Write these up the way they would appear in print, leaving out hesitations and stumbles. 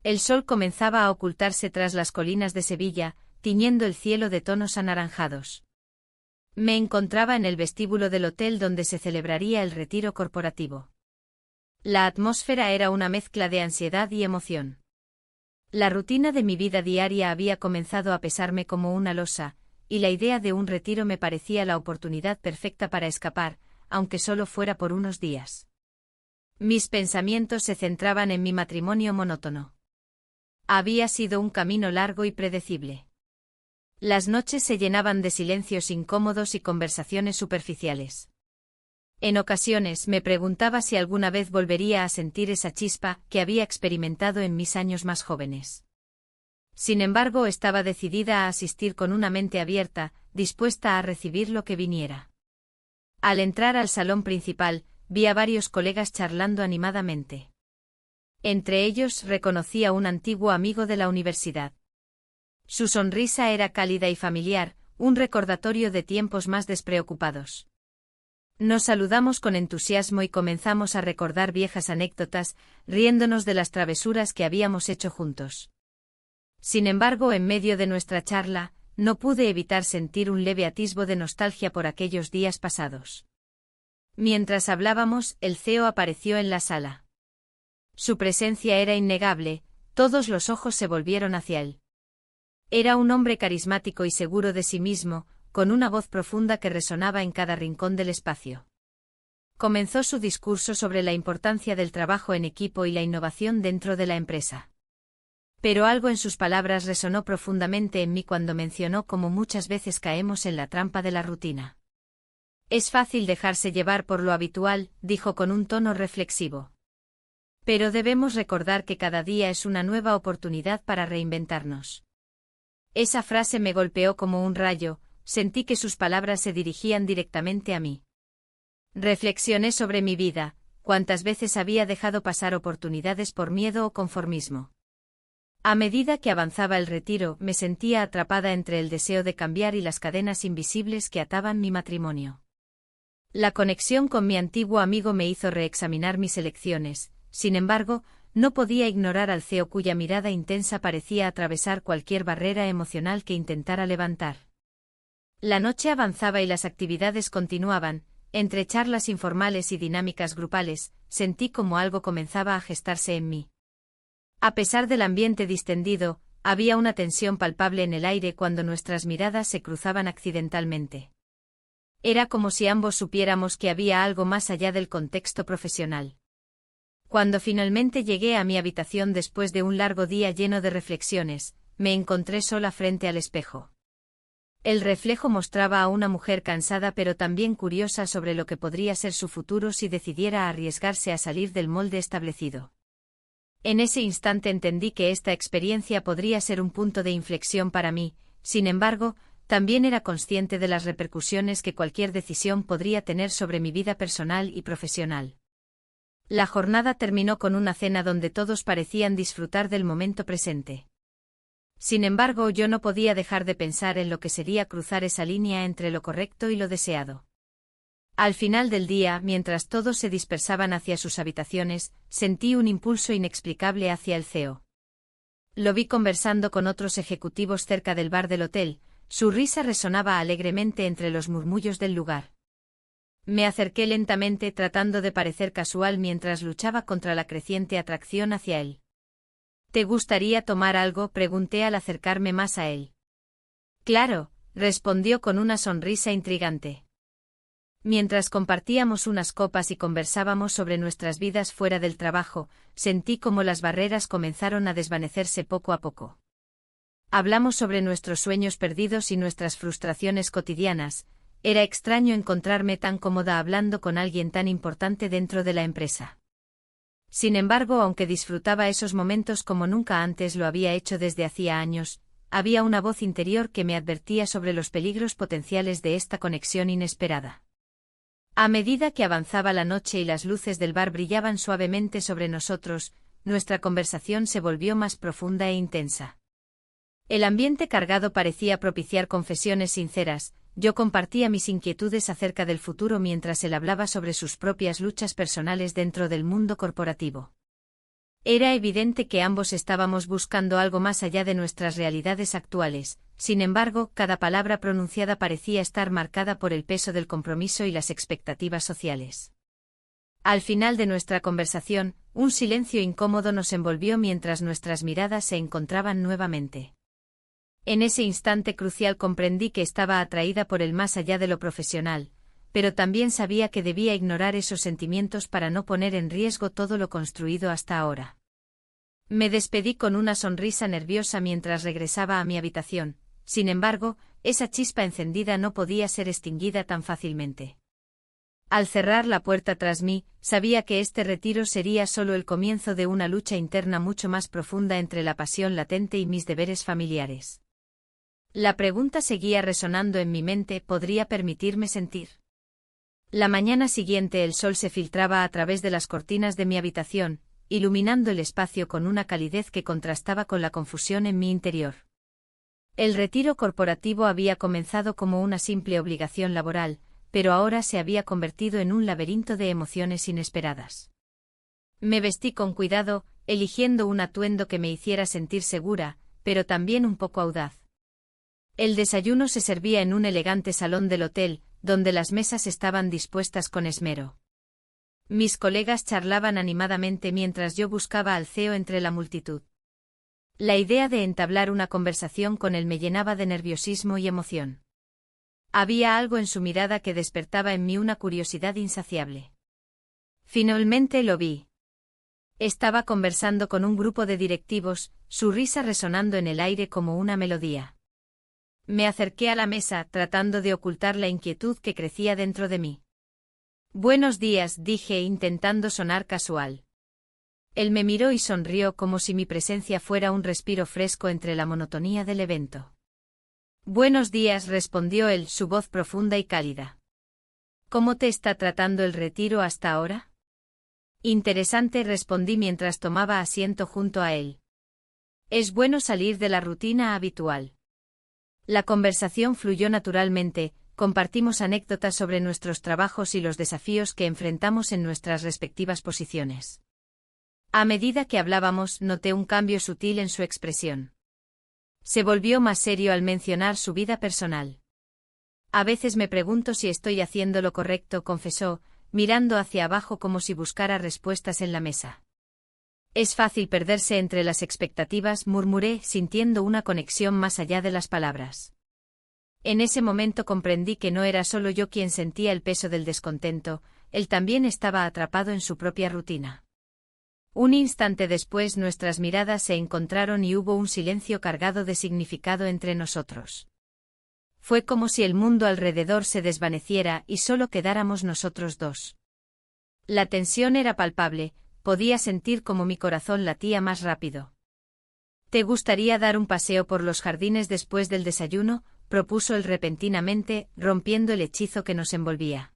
El sol comenzaba a ocultarse tras las colinas de Sevilla, tiñendo el cielo de tonos anaranjados. Me encontraba en el vestíbulo del hotel donde se celebraría el retiro corporativo. La atmósfera era una mezcla de ansiedad y emoción. La rutina de mi vida diaria había comenzado a pesarme como una losa, y la idea de un retiro me parecía la oportunidad perfecta para escapar, aunque solo fuera por unos días. Mis pensamientos se centraban en mi matrimonio monótono. Había sido un camino largo y predecible. Las noches se llenaban de silencios incómodos y conversaciones superficiales. En ocasiones me preguntaba si alguna vez volvería a sentir esa chispa que había experimentado en mis años más jóvenes. Sin embargo, estaba decidida a asistir con una mente abierta, dispuesta a recibir lo que viniera. Al entrar al salón principal, vi a varios colegas charlando animadamente. Entre ellos reconocí a un antiguo amigo de la universidad. Su sonrisa era cálida y familiar, un recordatorio de tiempos más despreocupados. Nos saludamos con entusiasmo y comenzamos a recordar viejas anécdotas, riéndonos de las travesuras que habíamos hecho juntos. Sin embargo, en medio de nuestra charla, no pude evitar sentir un leve atisbo de nostalgia por aquellos días pasados. Mientras hablábamos, el CEO apareció en la sala. Su presencia era innegable, todos los ojos se volvieron hacia él. Era un hombre carismático y seguro de sí mismo, con una voz profunda que resonaba en cada rincón del espacio. Comenzó su discurso sobre la importancia del trabajo en equipo y la innovación dentro de la empresa. Pero algo en sus palabras resonó profundamente en mí cuando mencionó cómo muchas veces caemos en la trampa de la rutina. Es fácil dejarse llevar por lo habitual, dijo con un tono reflexivo. Pero debemos recordar que cada día es una nueva oportunidad para reinventarnos. Esa frase me golpeó como un rayo, sentí que sus palabras se dirigían directamente a mí. Reflexioné sobre mi vida, cuántas veces había dejado pasar oportunidades por miedo o conformismo. A medida que avanzaba el retiro, me sentía atrapada entre el deseo de cambiar y las cadenas invisibles que ataban mi matrimonio. La conexión con mi antiguo amigo me hizo reexaminar mis elecciones, sin embargo, no podía ignorar al CEO cuya mirada intensa parecía atravesar cualquier barrera emocional que intentara levantar. La noche avanzaba y las actividades continuaban, entre charlas informales y dinámicas grupales, sentí como algo comenzaba a gestarse en mí. A pesar del ambiente distendido, había una tensión palpable en el aire cuando nuestras miradas se cruzaban accidentalmente. Era como si ambos supiéramos que había algo más allá del contexto profesional. Cuando finalmente llegué a mi habitación después de un largo día lleno de reflexiones, me encontré sola frente al espejo. El reflejo mostraba a una mujer cansada pero también curiosa sobre lo que podría ser su futuro si decidiera arriesgarse a salir del molde establecido. En ese instante entendí que esta experiencia podría ser un punto de inflexión para mí, sin embargo, también era consciente de las repercusiones que cualquier decisión podría tener sobre mi vida personal y profesional. La jornada terminó con una cena donde todos parecían disfrutar del momento presente. Sin embargo, yo no podía dejar de pensar en lo que sería cruzar esa línea entre lo correcto y lo deseado. Al final del día, mientras todos se dispersaban hacia sus habitaciones, sentí un impulso inexplicable hacia el CEO. Lo vi conversando con otros ejecutivos cerca del bar del hotel, su risa resonaba alegremente entre los murmullos del lugar. Me acerqué lentamente tratando de parecer casual mientras luchaba contra la creciente atracción hacia él. ¿Te gustaría tomar algo?, pregunté al acercarme más a él. Claro, respondió con una sonrisa intrigante. Mientras compartíamos unas copas y conversábamos sobre nuestras vidas fuera del trabajo, sentí como las barreras comenzaron a desvanecerse poco a poco. Hablamos sobre nuestros sueños perdidos y nuestras frustraciones cotidianas. Era extraño encontrarme tan cómoda hablando con alguien tan importante dentro de la empresa. Sin embargo, aunque disfrutaba esos momentos como nunca antes lo había hecho desde hacía años, había una voz interior que me advertía sobre los peligros potenciales de esta conexión inesperada. A medida que avanzaba la noche y las luces del bar brillaban suavemente sobre nosotros, nuestra conversación se volvió más profunda e intensa. El ambiente cargado parecía propiciar confesiones sinceras. Yo compartía mis inquietudes acerca del futuro mientras él hablaba sobre sus propias luchas personales dentro del mundo corporativo. Era evidente que ambos estábamos buscando algo más allá de nuestras realidades actuales, sin embargo, cada palabra pronunciada parecía estar marcada por el peso del compromiso y las expectativas sociales. Al final de nuestra conversación, un silencio incómodo nos envolvió mientras nuestras miradas se encontraban nuevamente. En ese instante crucial comprendí que estaba atraída por el más allá de lo profesional, pero también sabía que debía ignorar esos sentimientos para no poner en riesgo todo lo construido hasta ahora. Me despedí con una sonrisa nerviosa mientras regresaba a mi habitación, sin embargo, esa chispa encendida no podía ser extinguida tan fácilmente. Al cerrar la puerta tras mí, sabía que este retiro sería solo el comienzo de una lucha interna mucho más profunda entre la pasión latente y mis deberes familiares. La pregunta seguía resonando en mi mente: ¿podría permitirme sentir? La mañana siguiente el sol se filtraba a través de las cortinas de mi habitación, iluminando el espacio con una calidez que contrastaba con la confusión en mi interior. El retiro corporativo había comenzado como una simple obligación laboral, pero ahora se había convertido en un laberinto de emociones inesperadas. Me vestí con cuidado, eligiendo un atuendo que me hiciera sentir segura, pero también un poco audaz. El desayuno se servía en un elegante salón del hotel, donde las mesas estaban dispuestas con esmero. Mis colegas charlaban animadamente mientras yo buscaba al CEO entre la multitud. La idea de entablar una conversación con él me llenaba de nerviosismo y emoción. Había algo en su mirada que despertaba en mí una curiosidad insaciable. Finalmente lo vi. Estaba conversando con un grupo de directivos, su risa resonando en el aire como una melodía. Me acerqué a la mesa, tratando de ocultar la inquietud que crecía dentro de mí. «Buenos días», dije intentando sonar casual. Él me miró y sonrió como si mi presencia fuera un respiro fresco entre la monotonía del evento. «Buenos días», respondió él, su voz profunda y cálida. «¿Cómo te está tratando el retiro hasta ahora?» «Interesante», respondí mientras tomaba asiento junto a él. «Es bueno salir de la rutina habitual». La conversación fluyó naturalmente, compartimos anécdotas sobre nuestros trabajos y los desafíos que enfrentamos en nuestras respectivas posiciones. A medida que hablábamos, noté un cambio sutil en su expresión. Se volvió más serio al mencionar su vida personal. «A veces me pregunto si estoy haciendo lo correcto», confesó, mirando hacia abajo como si buscara respuestas en la mesa. «Es fácil perderse entre las expectativas», murmuré, sintiendo una conexión más allá de las palabras. En ese momento comprendí que no era solo yo quien sentía el peso del descontento, él también estaba atrapado en su propia rutina. Un instante después nuestras miradas se encontraron y hubo un silencio cargado de significado entre nosotros. Fue como si el mundo alrededor se desvaneciera y solo quedáramos nosotros dos. La tensión era palpable, podía sentir como mi corazón latía más rápido. «¿Te gustaría dar un paseo por los jardines después del desayuno?», propuso él repentinamente, rompiendo el hechizo que nos envolvía.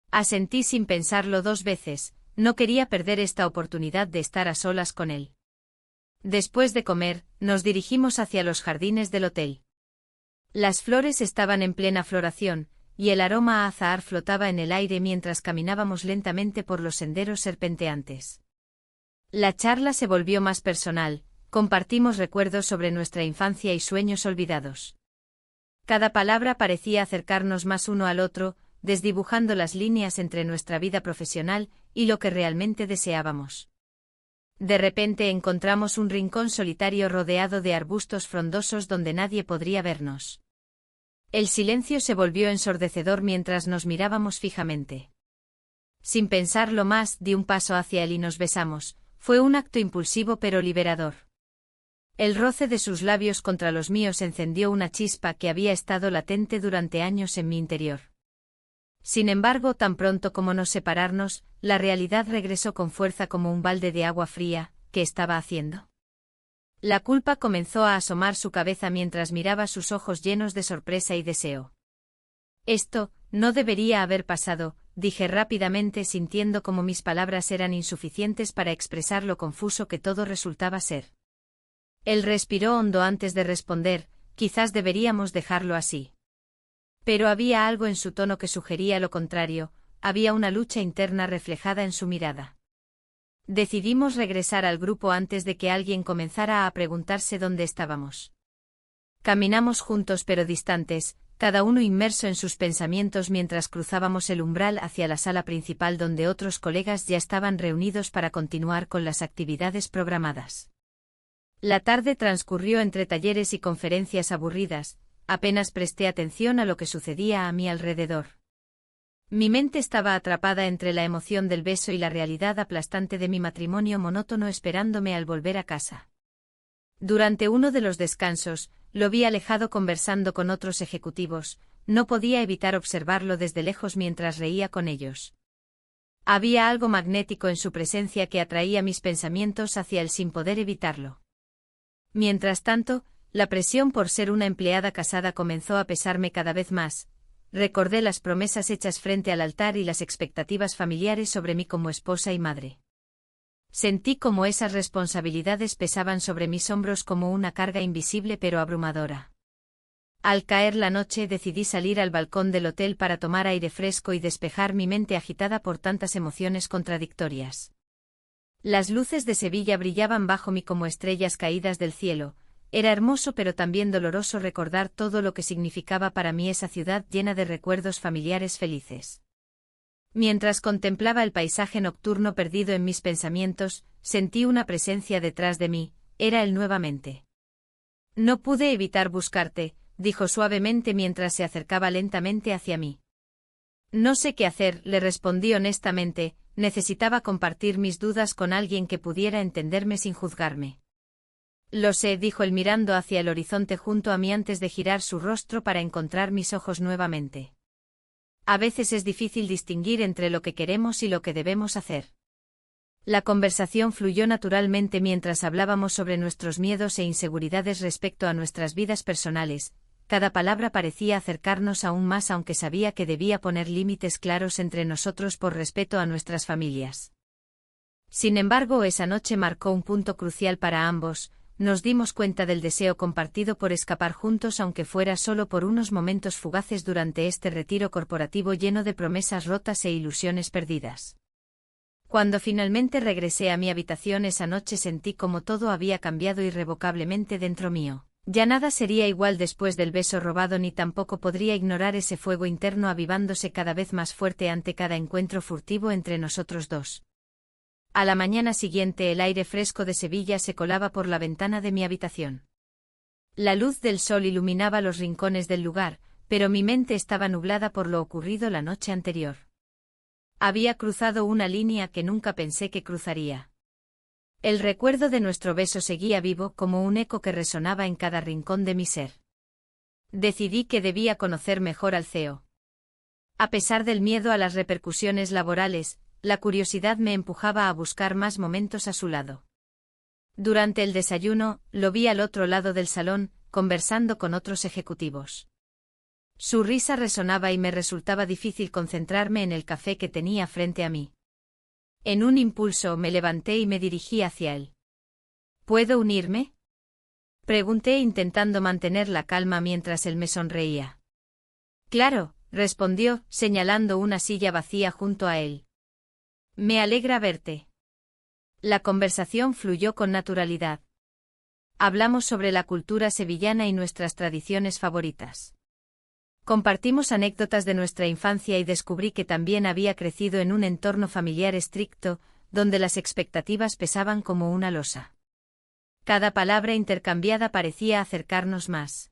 Asentí sin pensarlo dos veces, no quería perder esta oportunidad de estar a solas con él. Después de comer, nos dirigimos hacia los jardines del hotel. Las flores estaban en plena floración, y el aroma a azahar flotaba en el aire mientras caminábamos lentamente por los senderos serpenteantes. La charla se volvió más personal, compartimos recuerdos sobre nuestra infancia y sueños olvidados. Cada palabra parecía acercarnos más uno al otro, desdibujando las líneas entre nuestra vida profesional y lo que realmente deseábamos. De repente encontramos un rincón solitario rodeado de arbustos frondosos donde nadie podría vernos. El silencio se volvió ensordecedor mientras nos mirábamos fijamente. Sin pensarlo más, di un paso hacia él y nos besamos. Fue un acto impulsivo pero liberador. El roce de sus labios contra los míos encendió una chispa que había estado latente durante años en mi interior. Sin embargo, tan pronto como nos separarnos, la realidad regresó con fuerza como un balde de agua fría. ¿Qué estaba haciendo? La culpa comenzó a asomar su cabeza mientras miraba sus ojos llenos de sorpresa y deseo. «Esto no debería haber pasado», dije rápidamente, sintiendo como mis palabras eran insuficientes para expresar lo confuso que todo resultaba ser. Él respiró hondo antes de responder: «Quizás deberíamos dejarlo así». Pero había algo en su tono que sugería lo contrario, había una lucha interna reflejada en su mirada. Decidimos regresar al grupo antes de que alguien comenzara a preguntarse dónde estábamos. Caminamos juntos pero distantes, cada uno inmerso en sus pensamientos mientras cruzábamos el umbral hacia la sala principal donde otros colegas ya estaban reunidos para continuar con las actividades programadas. La tarde transcurrió entre talleres y conferencias aburridas, apenas presté atención a lo que sucedía a mi alrededor. Mi mente estaba atrapada entre la emoción del beso y la realidad aplastante de mi matrimonio monótono esperándome al volver a casa. Durante uno de los descansos, lo vi alejado conversando con otros ejecutivos, no podía evitar observarlo desde lejos mientras reía con ellos. Había algo magnético en su presencia que atraía mis pensamientos hacia él sin poder evitarlo. Mientras tanto, la presión por ser una empleada casada comenzó a pesarme cada vez más. Recordé las promesas hechas frente al altar y las expectativas familiares sobre mí como esposa y madre. Sentí como esas responsabilidades pesaban sobre mis hombros como una carga invisible pero abrumadora. Al caer la noche decidí salir al balcón del hotel para tomar aire fresco y despejar mi mente agitada por tantas emociones contradictorias. Las luces de Sevilla brillaban bajo mí como estrellas caídas del cielo. Era hermoso pero también doloroso recordar todo lo que significaba para mí esa ciudad llena de recuerdos familiares felices. Mientras contemplaba el paisaje nocturno perdido en mis pensamientos, sentí una presencia detrás de mí, era él nuevamente. No pude evitar buscarte, dijo suavemente mientras se acercaba lentamente hacia mí. No sé qué hacer, le respondí honestamente, necesitaba compartir mis dudas con alguien que pudiera entenderme sin juzgarme. Lo sé, dijo él mirando hacia el horizonte junto a mí antes de girar su rostro para encontrar mis ojos nuevamente. A veces es difícil distinguir entre lo que queremos y lo que debemos hacer. La conversación fluyó naturalmente mientras hablábamos sobre nuestros miedos e inseguridades respecto a nuestras vidas personales. Cada palabra parecía acercarnos aún más aunque sabía que debía poner límites claros entre nosotros por respeto a nuestras familias. Sin embargo, esa noche marcó un punto crucial para ambos. Nos dimos cuenta del deseo compartido por escapar juntos aunque fuera solo por unos momentos fugaces durante este retiro corporativo lleno de promesas rotas e ilusiones perdidas. Cuando finalmente regresé a mi habitación esa noche sentí como todo había cambiado irrevocablemente dentro mío. Ya nada sería igual después del beso robado ni tampoco podría ignorar ese fuego interno avivándose cada vez más fuerte ante cada encuentro furtivo entre nosotros dos. A la mañana siguiente el aire fresco de Sevilla se colaba por la ventana de mi habitación. La luz del sol iluminaba los rincones del lugar, pero mi mente estaba nublada por lo ocurrido la noche anterior. Había cruzado una línea que nunca pensé que cruzaría. El recuerdo de nuestro beso seguía vivo como un eco que resonaba en cada rincón de mi ser. Decidí que debía conocer mejor al CEO. A pesar del miedo a las repercusiones laborales, la curiosidad me empujaba a buscar más momentos a su lado. Durante el desayuno, lo vi al otro lado del salón, conversando con otros ejecutivos. Su risa resonaba y me resultaba difícil concentrarme en el café que tenía frente a mí. En un impulso me levanté y me dirigí hacia él. ¿Puedo unirme?, pregunté intentando mantener la calma mientras él me sonreía. Claro, respondió, señalando una silla vacía junto a él. Me alegra verte. La conversación fluyó con naturalidad. Hablamos sobre la cultura sevillana y nuestras tradiciones favoritas. Compartimos anécdotas de nuestra infancia y descubrí que también había crecido en un entorno familiar estricto, donde las expectativas pesaban como una losa. Cada palabra intercambiada parecía acercarnos más.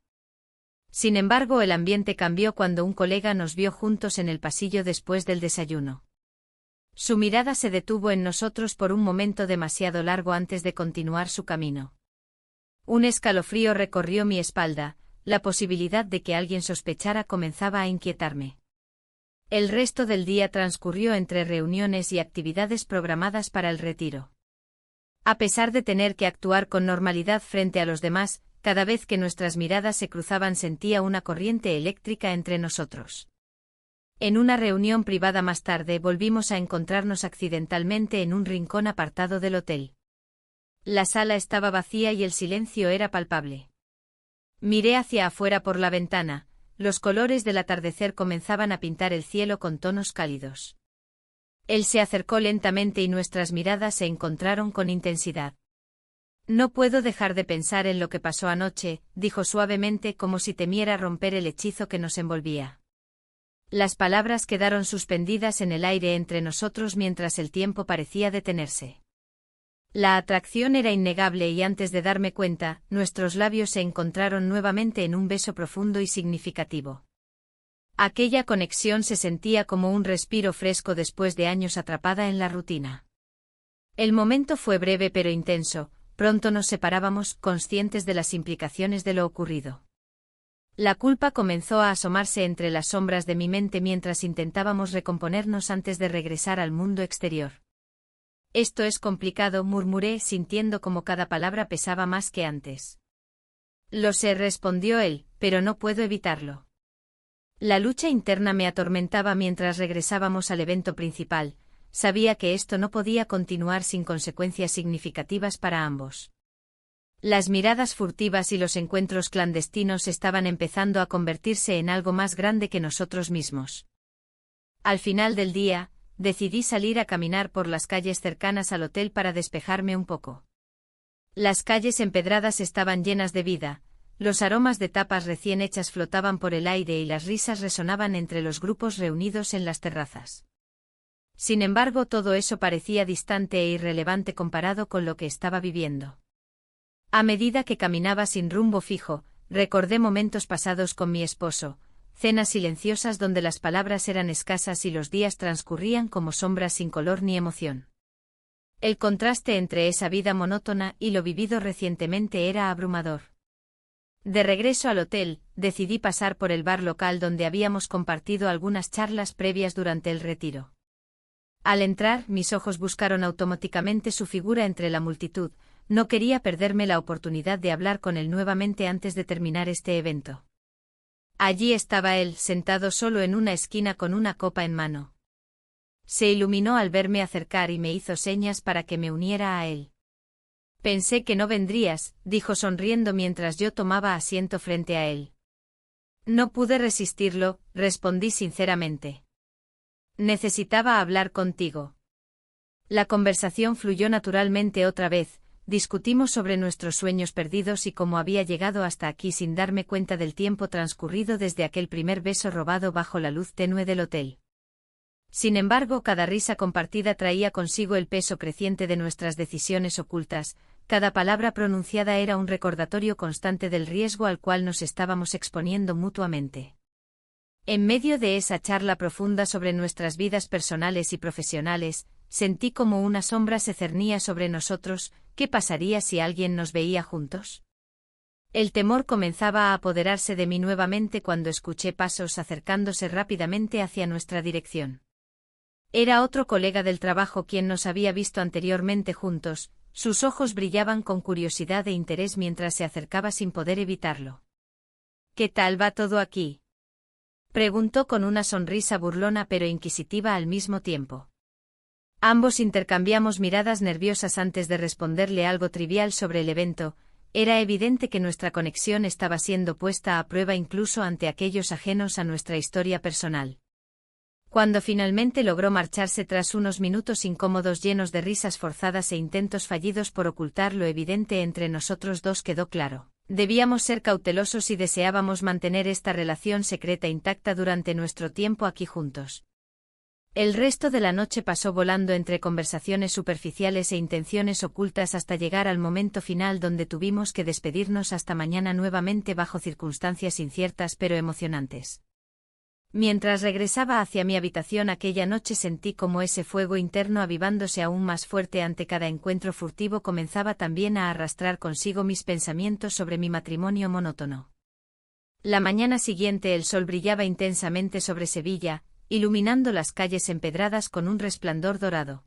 Sin embargo, el ambiente cambió cuando un colega nos vio juntos en el pasillo después del desayuno. Su mirada se detuvo en nosotros por un momento demasiado largo antes de continuar su camino. Un escalofrío recorrió mi espalda, la posibilidad de que alguien sospechara comenzaba a inquietarme. El resto del día transcurrió entre reuniones y actividades programadas para el retiro. A pesar de tener que actuar con normalidad frente a los demás, cada vez que nuestras miradas se cruzaban sentía una corriente eléctrica entre nosotros. En una reunión privada más tarde volvimos a encontrarnos accidentalmente en un rincón apartado del hotel. La sala estaba vacía y el silencio era palpable. Miré hacia afuera por la ventana, los colores del atardecer comenzaban a pintar el cielo con tonos cálidos. Él se acercó lentamente y nuestras miradas se encontraron con intensidad. No puedo dejar de pensar en lo que pasó anoche, dijo suavemente como si temiera romper el hechizo que nos envolvía. Las palabras quedaron suspendidas en el aire entre nosotros mientras el tiempo parecía detenerse. La atracción era innegable y antes de darme cuenta, nuestros labios se encontraron nuevamente en un beso profundo y significativo. Aquella conexión se sentía como un respiro fresco después de años atrapada en la rutina. El momento fue breve pero intenso, pronto nos separábamos, conscientes de las implicaciones de lo ocurrido. La culpa comenzó a asomarse entre las sombras de mi mente mientras intentábamos recomponernos antes de regresar al mundo exterior. Esto es complicado, murmuré, sintiendo como cada palabra pesaba más que antes. Lo sé, respondió él, pero no puedo evitarlo. La lucha interna me atormentaba mientras regresábamos al evento principal. Sabía que esto no podía continuar sin consecuencias significativas para ambos. Las miradas furtivas y los encuentros clandestinos estaban empezando a convertirse en algo más grande que nosotros mismos. Al final del día, decidí salir a caminar por las calles cercanas al hotel para despejarme un poco. Las calles empedradas estaban llenas de vida, los aromas de tapas recién hechas flotaban por el aire y las risas resonaban entre los grupos reunidos en las terrazas. Sin embargo, todo eso parecía distante e irrelevante comparado con lo que estaba viviendo. A medida que caminaba sin rumbo fijo, recordé momentos pasados con mi esposo, cenas silenciosas donde las palabras eran escasas y los días transcurrían como sombras sin color ni emoción. El contraste entre esa vida monótona y lo vivido recientemente era abrumador. De regreso al hotel, decidí pasar por el bar local donde habíamos compartido algunas charlas previas durante el retiro. Al entrar, mis ojos buscaron automáticamente su figura entre la multitud. No quería perderme la oportunidad de hablar con él nuevamente antes de terminar este evento. Allí estaba él, sentado solo en una esquina con una copa en mano. Se iluminó al verme acercar y me hizo señas para que me uniera a él. Pensé que no vendrías, dijo sonriendo mientras yo tomaba asiento frente a él. No pude resistirlo, respondí sinceramente. Necesitaba hablar contigo. La conversación fluyó naturalmente otra vez. Discutimos sobre nuestros sueños perdidos y cómo había llegado hasta aquí sin darme cuenta del tiempo transcurrido desde aquel primer beso robado bajo la luz tenue del hotel. Sin embargo, cada risa compartida traía consigo el peso creciente de nuestras decisiones ocultas, cada palabra pronunciada era un recordatorio constante del riesgo al cual nos estábamos exponiendo mutuamente. En medio de esa charla profunda sobre nuestras vidas personales y profesionales, sentí como una sombra se cernía sobre nosotros. ¿Qué pasaría si alguien nos veía juntos? El temor comenzaba a apoderarse de mí nuevamente cuando escuché pasos acercándose rápidamente hacia nuestra dirección. Era otro colega del trabajo quien nos había visto anteriormente juntos, sus ojos brillaban con curiosidad e interés mientras se acercaba sin poder evitarlo. ¿Qué tal va todo aquí?, preguntó con una sonrisa burlona pero inquisitiva al mismo tiempo. Ambos intercambiamos miradas nerviosas antes de responderle algo trivial sobre el evento. Era evidente que nuestra conexión estaba siendo puesta a prueba incluso ante aquellos ajenos a nuestra historia personal. Cuando finalmente logró marcharse tras unos minutos incómodos llenos de risas forzadas e intentos fallidos por ocultar lo evidente entre nosotros dos, quedó claro. Debíamos ser cautelosos y deseábamos mantener esta relación secreta intacta durante nuestro tiempo aquí juntos. El resto de la noche pasó volando entre conversaciones superficiales e intenciones ocultas hasta llegar al momento final donde tuvimos que despedirnos hasta mañana nuevamente bajo circunstancias inciertas pero emocionantes. Mientras regresaba hacia mi habitación aquella noche sentí como ese fuego interno avivándose aún más fuerte ante cada encuentro furtivo comenzaba también a arrastrar consigo mis pensamientos sobre mi matrimonio monótono. La mañana siguiente el sol brillaba intensamente sobre Sevilla, iluminando las calles empedradas con un resplandor dorado.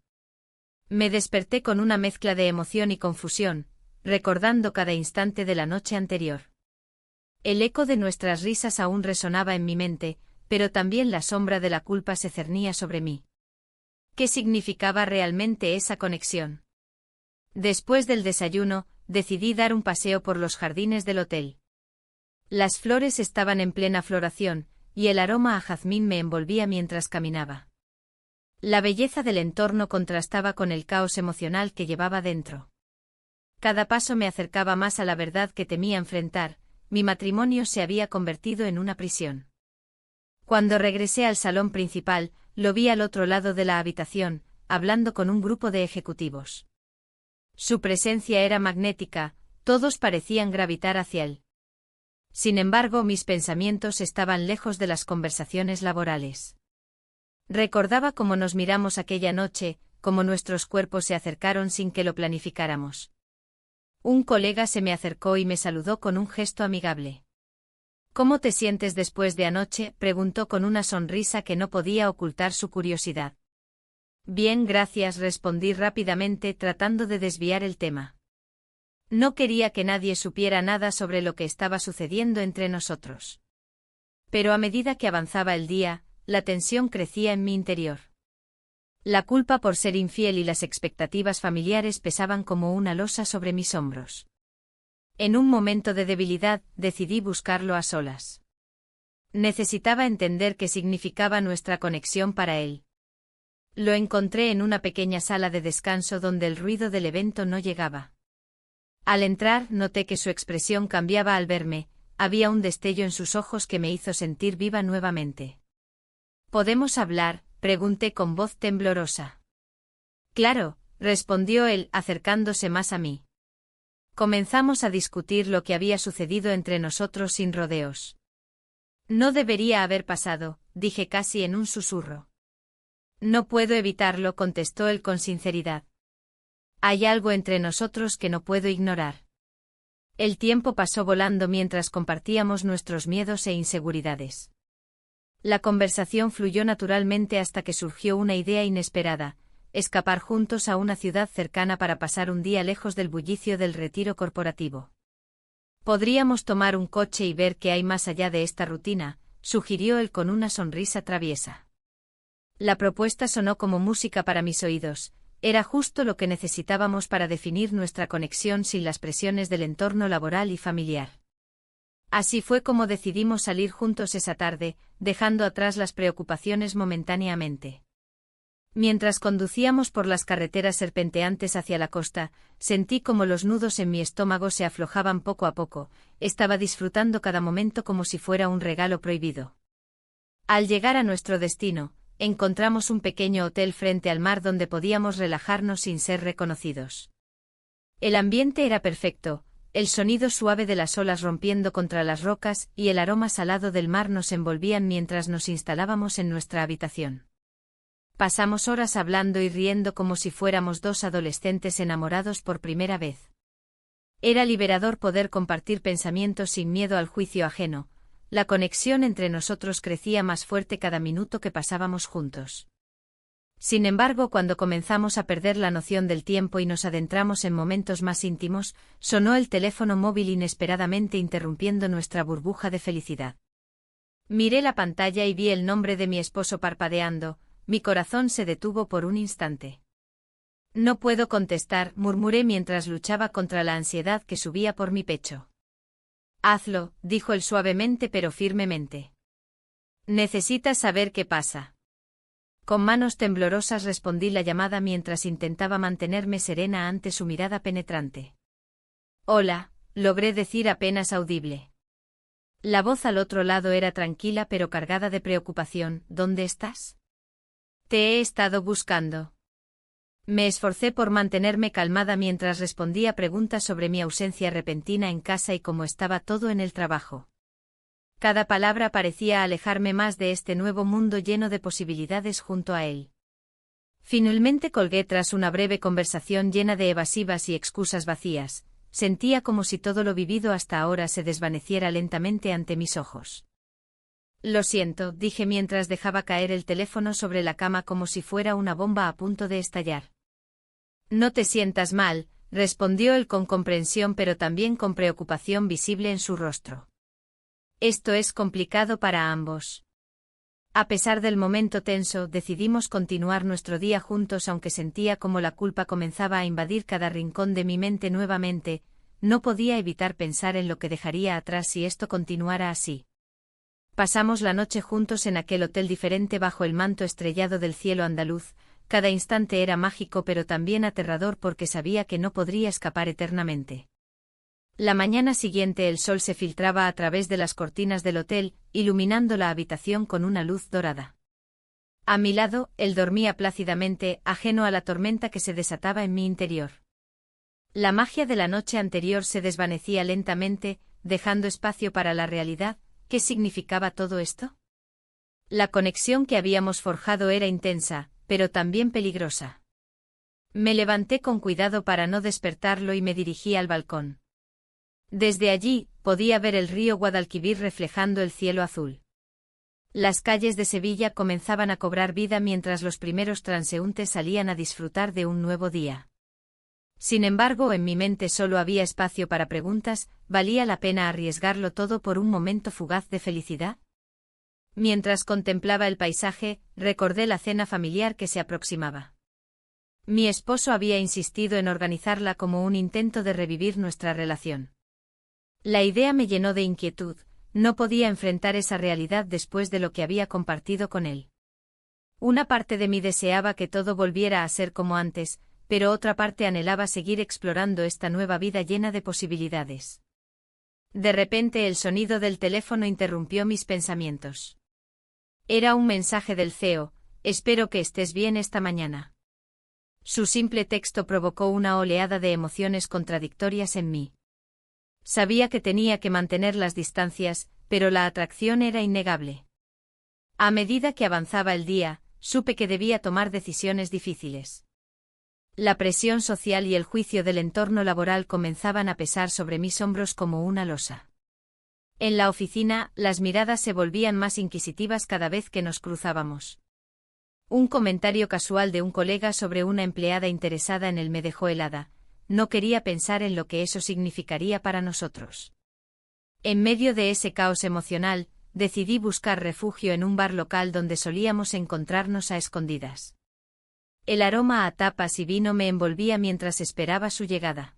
Me desperté con una mezcla de emoción y confusión, recordando cada instante de la noche anterior. El eco de nuestras risas aún resonaba en mi mente, pero también la sombra de la culpa se cernía sobre mí. ¿Qué significaba realmente esa conexión? Después del desayuno, decidí dar un paseo por los jardines del hotel. Las flores estaban en plena floración, y el aroma a jazmín me envolvía mientras caminaba. La belleza del entorno contrastaba con el caos emocional que llevaba dentro. Cada paso me acercaba más a la verdad que temía enfrentar: mi matrimonio se había convertido en una prisión. Cuando regresé al salón principal, lo vi al otro lado de la habitación, hablando con un grupo de ejecutivos. Su presencia era magnética, todos parecían gravitar hacia él. Sin embargo, mis pensamientos estaban lejos de las conversaciones laborales. Recordaba cómo nos miramos aquella noche, cómo nuestros cuerpos se acercaron sin que lo planificáramos. Un colega se me acercó y me saludó con un gesto amigable. «¿Cómo te sientes después de anoche?», preguntó con una sonrisa que no podía ocultar su curiosidad. «Bien, gracias», respondí rápidamente, tratando de desviar el tema. No quería que nadie supiera nada sobre lo que estaba sucediendo entre nosotros. Pero a medida que avanzaba el día, la tensión crecía en mi interior. La culpa por ser infiel y las expectativas familiares pesaban como una losa sobre mis hombros. En un momento de debilidad, decidí buscarlo a solas. Necesitaba entender qué significaba nuestra conexión para él. Lo encontré en una pequeña sala de descanso donde el ruido del evento no llegaba. Al entrar, noté que su expresión cambiaba al verme, había un destello en sus ojos que me hizo sentir viva nuevamente. «¿Podemos hablar?», pregunté con voz temblorosa. «Claro», respondió él, acercándose más a mí. Comenzamos a discutir lo que había sucedido entre nosotros sin rodeos. «No debería haber pasado», dije casi en un susurro. «No puedo evitarlo», contestó él con sinceridad. «Hay algo entre nosotros que no puedo ignorar». El tiempo pasó volando mientras compartíamos nuestros miedos e inseguridades. La conversación fluyó naturalmente hasta que surgió una idea inesperada: escapar juntos a una ciudad cercana para pasar un día lejos del bullicio del retiro corporativo. «Podríamos tomar un coche y ver qué hay más allá de esta rutina», sugirió él con una sonrisa traviesa. La propuesta sonó como música para mis oídos, era justo lo que necesitábamos para definir nuestra conexión sin las presiones del entorno laboral y familiar. Así fue como decidimos salir juntos esa tarde, dejando atrás las preocupaciones momentáneamente. Mientras conducíamos por las carreteras serpenteantes hacia la costa, sentí como los nudos en mi estómago se aflojaban poco a poco, estaba disfrutando cada momento como si fuera un regalo prohibido. Al llegar a nuestro destino, encontramos un pequeño hotel frente al mar donde podíamos relajarnos sin ser reconocidos. El ambiente era perfecto, el sonido suave de las olas rompiendo contra las rocas y el aroma salado del mar nos envolvían mientras nos instalábamos en nuestra habitación. Pasamos horas hablando y riendo como si fuéramos dos adolescentes enamorados por primera vez. Era liberador poder compartir pensamientos sin miedo al juicio ajeno. La conexión entre nosotros crecía más fuerte cada minuto que pasábamos juntos. Sin embargo, cuando comenzamos a perder la noción del tiempo y nos adentramos en momentos más íntimos, sonó el teléfono móvil inesperadamente interrumpiendo nuestra burbuja de felicidad. Miré la pantalla y vi el nombre de mi esposo parpadeando, mi corazón se detuvo por un instante. «No puedo contestar», murmuré mientras luchaba contra la ansiedad que subía por mi pecho. «Hazlo», dijo él suavemente pero firmemente. «Necesitas saber qué pasa». Con manos temblorosas respondí la llamada mientras intentaba mantenerme serena ante su mirada penetrante. «Hola», logré decir apenas audible. La voz al otro lado era tranquila pero cargada de preocupación. «¿Dónde estás?» «Te he estado buscando». Me esforcé por mantenerme calmada mientras respondía preguntas sobre mi ausencia repentina en casa y cómo estaba todo en el trabajo. Cada palabra parecía alejarme más de este nuevo mundo lleno de posibilidades junto a él. Finalmente colgué tras una breve conversación llena de evasivas y excusas vacías. Sentía como si todo lo vivido hasta ahora se desvaneciera lentamente ante mis ojos. «Lo siento», dije mientras dejaba caer el teléfono sobre la cama como si fuera una bomba a punto de estallar. «No te sientas mal», respondió él con comprensión pero también con preocupación visible en su rostro. «Esto es complicado para ambos». A pesar del momento tenso, decidimos continuar nuestro día juntos aunque sentía como la culpa comenzaba a invadir cada rincón de mi mente nuevamente. No podía evitar pensar en lo que dejaría atrás si esto continuara así. Pasamos la noche juntos en aquel hotel diferente bajo el manto estrellado del cielo andaluz. Cada instante era mágico pero también aterrador porque sabía que no podría escapar eternamente. La mañana siguiente el sol se filtraba a través de las cortinas del hotel, iluminando la habitación con una luz dorada. A mi lado, él dormía plácidamente, ajeno a la tormenta que se desataba en mi interior. La magia de la noche anterior se desvanecía lentamente, dejando espacio para la realidad. ¿Qué significaba todo esto? La conexión que habíamos forjado era intensa, pero también peligrosa. Me levanté con cuidado para no despertarlo y me dirigí al balcón. Desde allí, podía ver el río Guadalquivir reflejando el cielo azul. Las calles de Sevilla comenzaban a cobrar vida mientras los primeros transeúntes salían a disfrutar de un nuevo día. Sin embargo, en mi mente solo había espacio para preguntas: ¿valía la pena arriesgarlo todo por un momento fugaz de felicidad? Mientras contemplaba el paisaje, recordé la cena familiar que se aproximaba. Mi esposo había insistido en organizarla como un intento de revivir nuestra relación. La idea me llenó de inquietud. No podía enfrentar esa realidad después de lo que había compartido con él. Una parte de mí deseaba que todo volviera a ser como antes, pero otra parte anhelaba seguir explorando esta nueva vida llena de posibilidades. De repente el sonido del teléfono interrumpió mis pensamientos. Era un mensaje del CEO: espero que estés bien esta mañana. Su simple texto provocó una oleada de emociones contradictorias en mí. Sabía que tenía que mantener las distancias, pero la atracción era innegable. A medida que avanzaba el día, supe que debía tomar decisiones difíciles. La presión social y el juicio del entorno laboral comenzaban a pesar sobre mis hombros como una losa. En la oficina, las miradas se volvían más inquisitivas cada vez que nos cruzábamos. Un comentario casual de un colega sobre una empleada interesada en él me dejó helada. No quería pensar en lo que eso significaría para nosotros. En medio de ese caos emocional, decidí buscar refugio en un bar local donde solíamos encontrarnos a escondidas. El aroma a tapas y vino me envolvía mientras esperaba su llegada.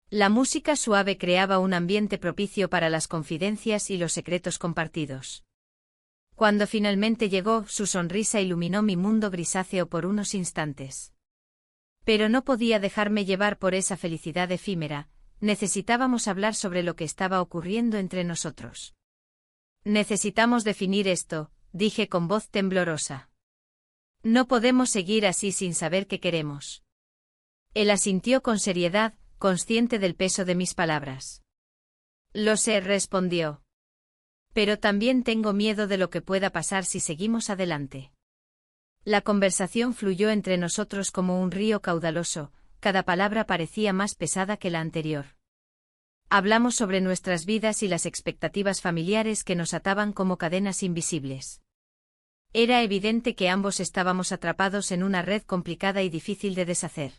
La música suave creaba un ambiente propicio para las confidencias y los secretos compartidos. Cuando finalmente llegó, su sonrisa iluminó mi mundo grisáceo por unos instantes. Pero no podía dejarme llevar por esa felicidad efímera. Necesitábamos hablar sobre lo que estaba ocurriendo entre nosotros. Necesitamos definir esto, dije con voz temblorosa. No podemos seguir así sin saber qué queremos. Él asintió con seriedad, consciente del peso de mis palabras. Lo sé, respondió. Pero también tengo miedo de lo que pueda pasar si seguimos adelante. La conversación fluyó entre nosotros como un río caudaloso, cada palabra parecía más pesada que la anterior. Hablamos sobre nuestras vidas y las expectativas familiares que nos ataban como cadenas invisibles. Era evidente que ambos estábamos atrapados en una red complicada y difícil de deshacer.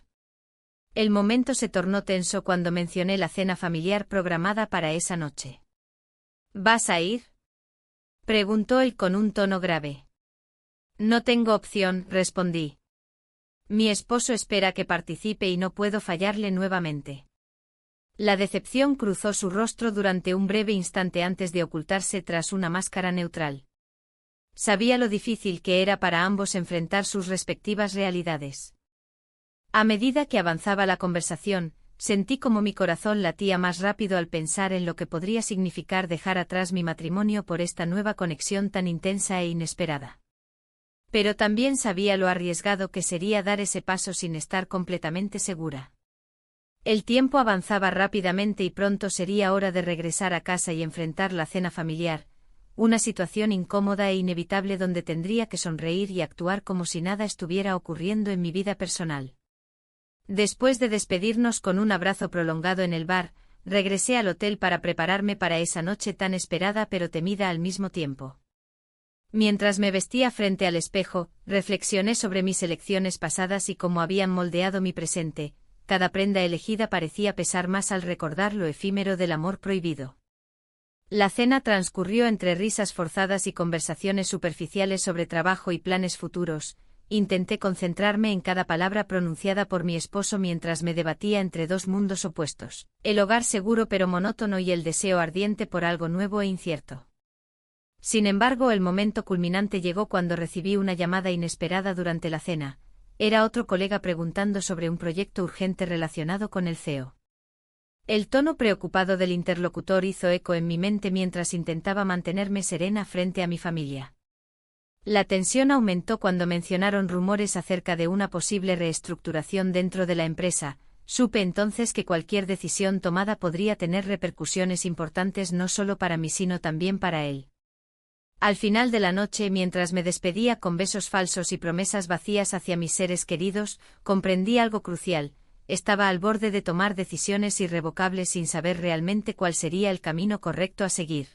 El momento se tornó tenso cuando mencioné la cena familiar programada para esa noche. ¿Vas a ir?, preguntó él con un tono grave. No tengo opción, respondí. Mi esposo espera que participe y no puedo fallarle nuevamente. La decepción cruzó su rostro durante un breve instante antes de ocultarse tras una máscara neutral. Sabía lo difícil que era para ambos enfrentar sus respectivas realidades. A medida que avanzaba la conversación, sentí como mi corazón latía más rápido al pensar en lo que podría significar dejar atrás mi matrimonio por esta nueva conexión tan intensa e inesperada. Pero también sabía lo arriesgado que sería dar ese paso sin estar completamente segura. El tiempo avanzaba rápidamente y pronto sería hora de regresar a casa y enfrentar la cena familiar, una situación incómoda e inevitable donde tendría que sonreír y actuar como si nada estuviera ocurriendo en mi vida personal. Después de despedirnos con un abrazo prolongado en el bar, regresé al hotel para prepararme para esa noche tan esperada pero temida al mismo tiempo. Mientras me vestía frente al espejo, reflexioné sobre mis elecciones pasadas y cómo habían moldeado mi presente. Cada prenda elegida parecía pesar más al recordar lo efímero del amor prohibido. La cena transcurrió entre risas forzadas y conversaciones superficiales sobre trabajo y planes futuros. Intenté concentrarme en cada palabra pronunciada por mi esposo mientras me debatía entre dos mundos opuestos: el hogar seguro pero monótono y el deseo ardiente por algo nuevo e incierto. Sin embargo, el momento culminante llegó cuando recibí una llamada inesperada durante la cena. Era otro colega preguntando sobre un proyecto urgente relacionado con el CEO. El tono preocupado del interlocutor hizo eco en mi mente mientras intentaba mantenerme serena frente a mi familia. La tensión aumentó cuando mencionaron rumores acerca de una posible reestructuración dentro de la empresa. Supe entonces que cualquier decisión tomada podría tener repercusiones importantes no solo para mí sino también para él. Al final de la noche, mientras me despedía con besos falsos y promesas vacías hacia mis seres queridos, comprendí algo crucial: estaba al borde de tomar decisiones irrevocables sin saber realmente cuál sería el camino correcto a seguir.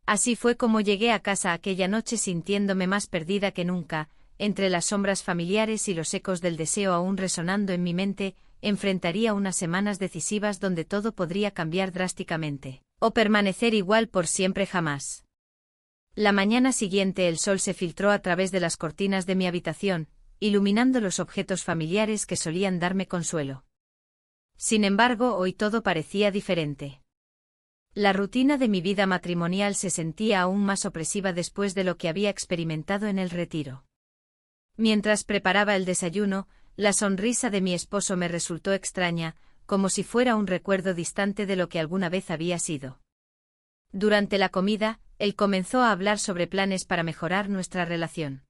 Así fue como llegué a casa aquella noche sintiéndome más perdida que nunca, entre las sombras familiares y los ecos del deseo aún resonando en mi mente. Enfrentaría unas semanas decisivas donde todo podría cambiar drásticamente, o permanecer igual por siempre jamás. La mañana siguiente el sol se filtró a través de las cortinas de mi habitación, iluminando los objetos familiares que solían darme consuelo. Sin embargo, hoy todo parecía diferente. La rutina de mi vida matrimonial se sentía aún más opresiva después de lo que había experimentado en el retiro. Mientras preparaba el desayuno, la sonrisa de mi esposo me resultó extraña, como si fuera un recuerdo distante de lo que alguna vez había sido. Durante la comida, él comenzó a hablar sobre planes para mejorar nuestra relación.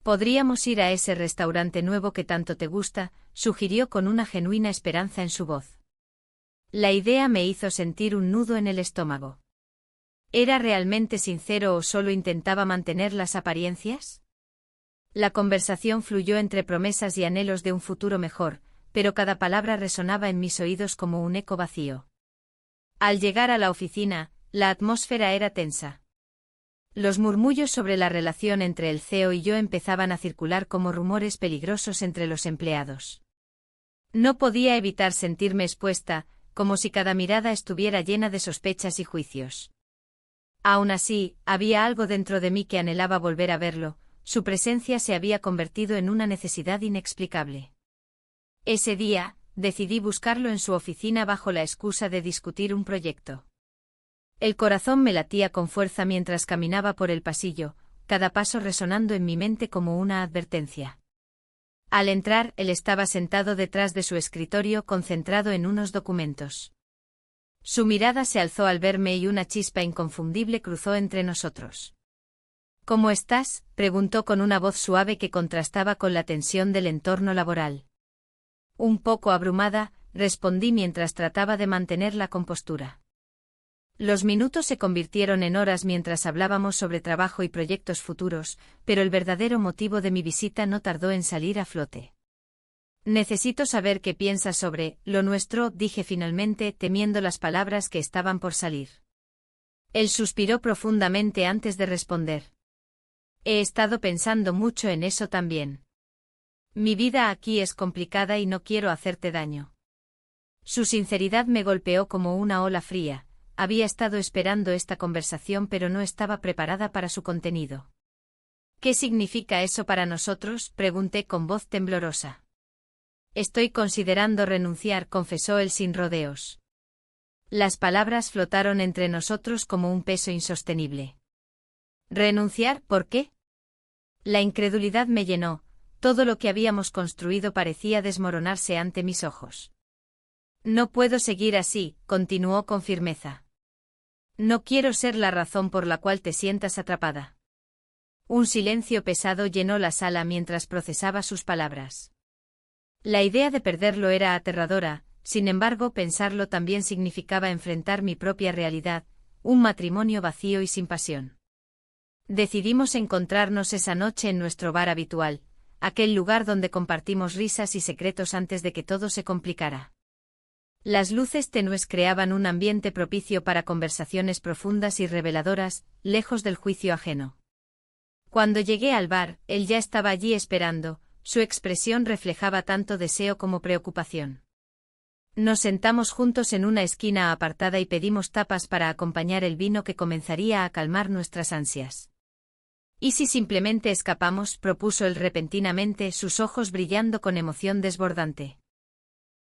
«Podríamos ir a ese restaurante nuevo que tanto te gusta», sugirió con una genuina esperanza en su voz. La idea me hizo sentir un nudo en el estómago. ¿Era realmente sincero o solo intentaba mantener las apariencias? La conversación fluyó entre promesas y anhelos de un futuro mejor, pero cada palabra resonaba en mis oídos como un eco vacío. Al llegar a la oficina, la atmósfera era tensa. Los murmullos sobre la relación entre el CEO y yo empezaban a circular como rumores peligrosos entre los empleados. No podía evitar sentirme expuesta, como si cada mirada estuviera llena de sospechas y juicios. Aún así, había algo dentro de mí que anhelaba volver a verlo. Su presencia se había convertido en una necesidad inexplicable. Ese día, decidí buscarlo en su oficina bajo la excusa de discutir un proyecto. El corazón me latía con fuerza mientras caminaba por el pasillo, cada paso resonando en mi mente como una advertencia. Al entrar, él estaba sentado detrás de su escritorio concentrado en unos documentos. Su mirada se alzó al verme y una chispa inconfundible cruzó entre nosotros. «¿Cómo estás?», preguntó con una voz suave que contrastaba con la tensión del entorno laboral. Un poco abrumada, respondí mientras trataba de mantener la compostura. Los minutos se convirtieron en horas mientras hablábamos sobre trabajo y proyectos futuros, pero el verdadero motivo de mi visita no tardó en salir a flote. «Necesito saber qué piensas sobre lo nuestro», dije finalmente, temiendo las palabras que estaban por salir. Él suspiró profundamente antes de responder. «He estado pensando mucho en eso también. Mi vida aquí es complicada y no quiero hacerte daño». Su sinceridad me golpeó como una ola fría. Había estado esperando esta conversación pero no estaba preparada para su contenido. «¿Qué significa eso para nosotros?», pregunté con voz temblorosa. «Estoy considerando renunciar», confesó él sin rodeos. Las palabras flotaron entre nosotros como un peso insostenible. «¿Renunciar? ¿Por qué?». La incredulidad me llenó. Todo lo que habíamos construido parecía desmoronarse ante mis ojos. «No puedo seguir así», continuó con firmeza. «No quiero ser la razón por la cual te sientas atrapada». Un silencio pesado llenó la sala mientras procesaba sus palabras. La idea de perderlo era aterradora, sin embargo pensarlo también significaba enfrentar mi propia realidad, un matrimonio vacío y sin pasión. Decidimos encontrarnos esa noche en nuestro bar habitual, aquel lugar donde compartimos risas y secretos antes de que todo se complicara. Las luces tenues creaban un ambiente propicio para conversaciones profundas y reveladoras, lejos del juicio ajeno. Cuando llegué al bar, él ya estaba allí esperando, su expresión reflejaba tanto deseo como preocupación. Nos sentamos juntos en una esquina apartada y pedimos tapas para acompañar el vino que comenzaría a calmar nuestras ansias. «¿Y si simplemente escapamos?», propuso él repentinamente, sus ojos brillando con emoción desbordante.